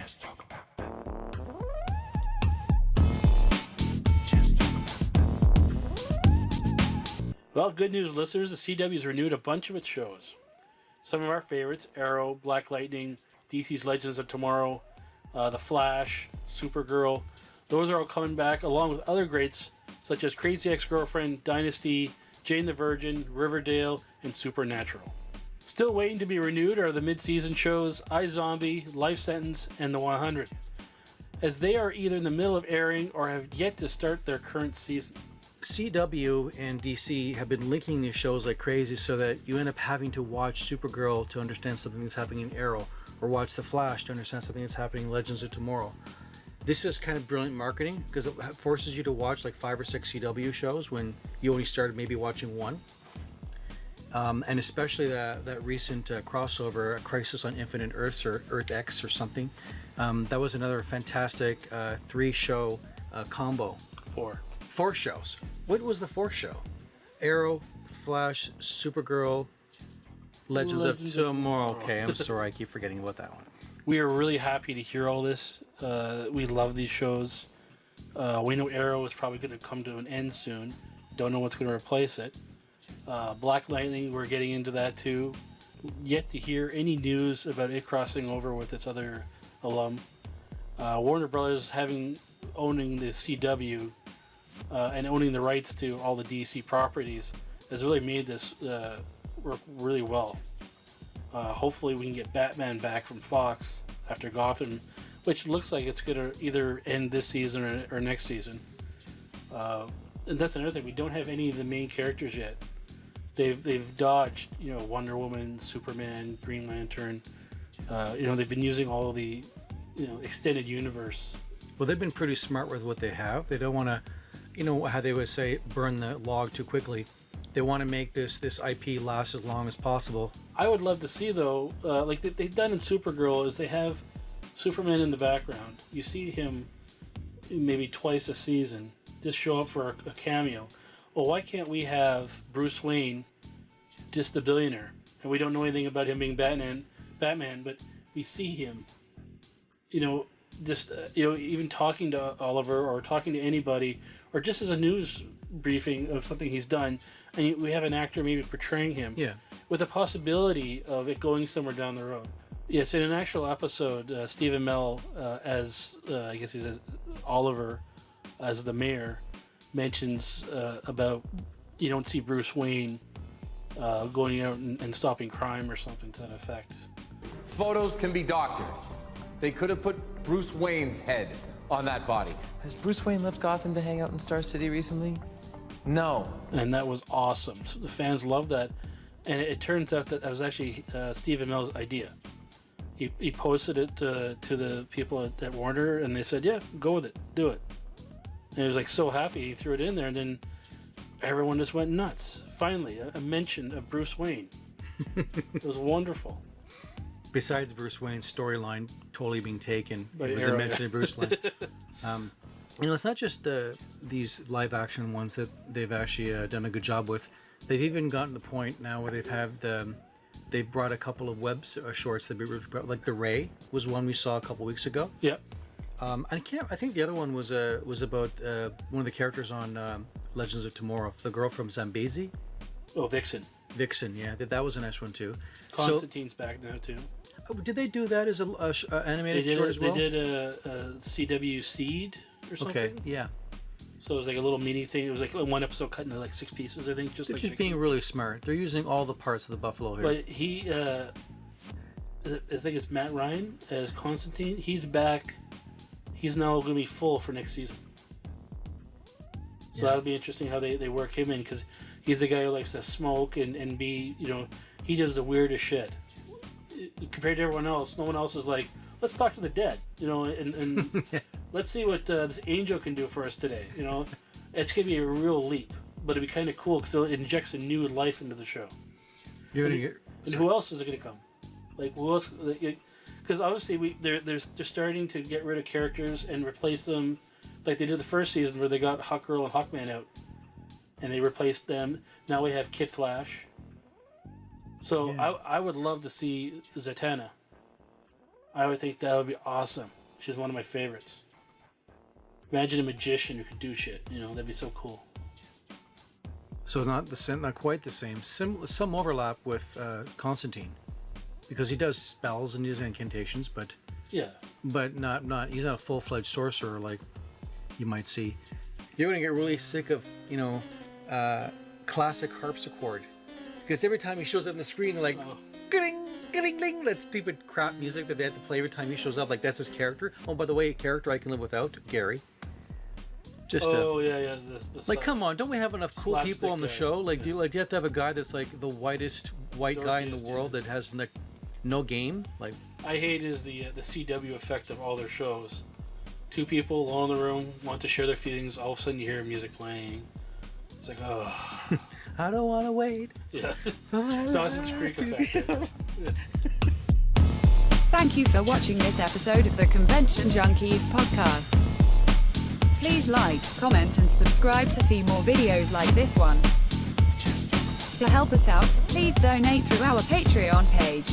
Just talk about that. Well, good news, listeners. The CW's renewed a bunch of its shows. Some of our favorites, Arrow, Black Lightning, DC's Legends of Tomorrow, The Flash, Supergirl, those are all coming back, along with other greats such as Crazy Ex-Girlfriend, Dynasty, Jane the Virgin, Riverdale, and Supernatural. Still waiting to be renewed are the mid-season shows iZombie, Life Sentence, and The 100, as they are either in the middle of airing or have yet to start their current season. CW and DC have been linking these shows like crazy so that you end up having to watch Supergirl to understand something that's happening in Arrow, or watch The Flash to understand something that's happening in Legends of Tomorrow. This is kind of brilliant marketing because it forces you to watch like 5 or 6 CW shows when you only started maybe watching one. And especially that recent crossover, Crisis on Infinite Earths or Earth X or something. That was another fantastic 3-show combo. 4 shows. What was the 4th show? Arrow, Flash, Supergirl, Legends of Tomorrow. Okay, I'm sorry, I keep forgetting about that one. We are really happy to hear all this. We love these shows. We know Arrow is probably going to come to an end soon. Don't know what's going to replace it. Black Lightning, we're getting into that too. Yet to hear any news about it crossing over with its other alum. Warner Brothers owning the CW and owning the rights to all the DC properties has really made this work really well. Hopefully we can get Batman back from Fox after Gotham, which looks like it's going to either end this season or next season. And that's another thing. We don't have any of the main characters yet. They've dodged, Wonder Woman, Superman, Green Lantern. They've been using all of the, extended universe. Well, they've been pretty smart with what they have. They don't want to, how they would say, burn the log too quickly. They want to make this IP last as long as possible. I would love to see, though, like they've done in Supergirl, is they have Superman in the background. You see him maybe twice a season, just show up for a cameo. Well, why can't we have Bruce Wayne, just the billionaire, and we don't know anything about him being Batman, but we see him, even talking to Oliver or talking to anybody, or just as a news briefing of something he's done, and we have an actor maybe portraying him, with a possibility of it going somewhere down the road. Yes, in an actual episode, Stephen Amell, as I guess he says Oliver, as the mayor, mentions about you don't see Bruce Wayne going out and stopping crime or something to that effect. Photos can be doctored. They could have put Bruce Wayne's head on that body. Has Bruce Wayne left Gotham to hang out in Star City recently? No. And that was awesome. So the fans loved that. And it turns out that was actually Stephen Amell's idea. He posted it to the people at Warner, and they said, yeah, go with it. Do it. And he was like so happy he threw it in there, and then everyone just went nuts. Finally, a mention of Bruce Wayne. It was wonderful. Besides Bruce Wayne's storyline totally being taken, By it was Arrow, a mention of Bruce Wayne. It's not just these live action ones that they've actually done a good job with. They've even gotten to the point now where they've brought a couple of web shorts that like The Ray was one we saw a couple weeks ago. Yeah. I think the other one was about one of the characters on Legends of Tomorrow, the girl from Zambezi. Oh, Vixen. Vixen, yeah, that was a nice one too. Constantine's back now too. Did they do that as an animated short as well? They did a CW Seed or something. Okay, yeah. So it was like a little mini thing. It was like one episode cut into like 6 pieces, I think. They're just being really smart. They're using all the parts of the buffalo here. But he, I think it's Matt Ryan as Constantine. He's back. He's now going to be full for next season. So that'll be interesting how they work him in, because he's the guy who likes to smoke and be, he does the weirdest shit. Compared to everyone else, no one else is like, let's talk to the dead, and let's see what this angel can do for us today. It's going to be a real leap, but it'd be kind of cool because it injects a new life into the show. And who else is it going to come? Like, who else? Because obviously they're starting to get rid of characters and replace them, like they did the first season where they got Hawkgirl and Hawkman out, and they replaced them. Now we have Kid Flash. So I would love to see Zatanna. I would think that would be awesome. She's one of my favorites. Imagine a magician who could do shit. You know, that'd be so cool. So not the same, not quite the same. Some overlap with Constantine, because he does spells and he does incantations, but Yeah. not. He's not a full-fledged sorcerer like you might see. You're gonna get really sick of classic harpsichord, because every time he shows up on the screen, they're like, "Gling, gling, gling." That stupid crap music that they have to play every time he shows up. Like that's his character. Oh, by the way, a character I can live without, Gary. Just yeah. like, come on, don't we have enough cool slapstick people on the guy. show? Like, do you have to have a guy that's like the whitest white guy in the Dorkiest, world that has no game? Like, I hate is the CW effect of all their shows. Two people alone in the room want to share their feelings. All of a sudden, you hear music playing. It's like, oh, I don't want to wait. yeah. Sausage Creek effect. Thank you for watching this episode of the Convention Junkies podcast. Please like, comment and subscribe to see more videos like this one. To help us out, please donate through our Patreon page.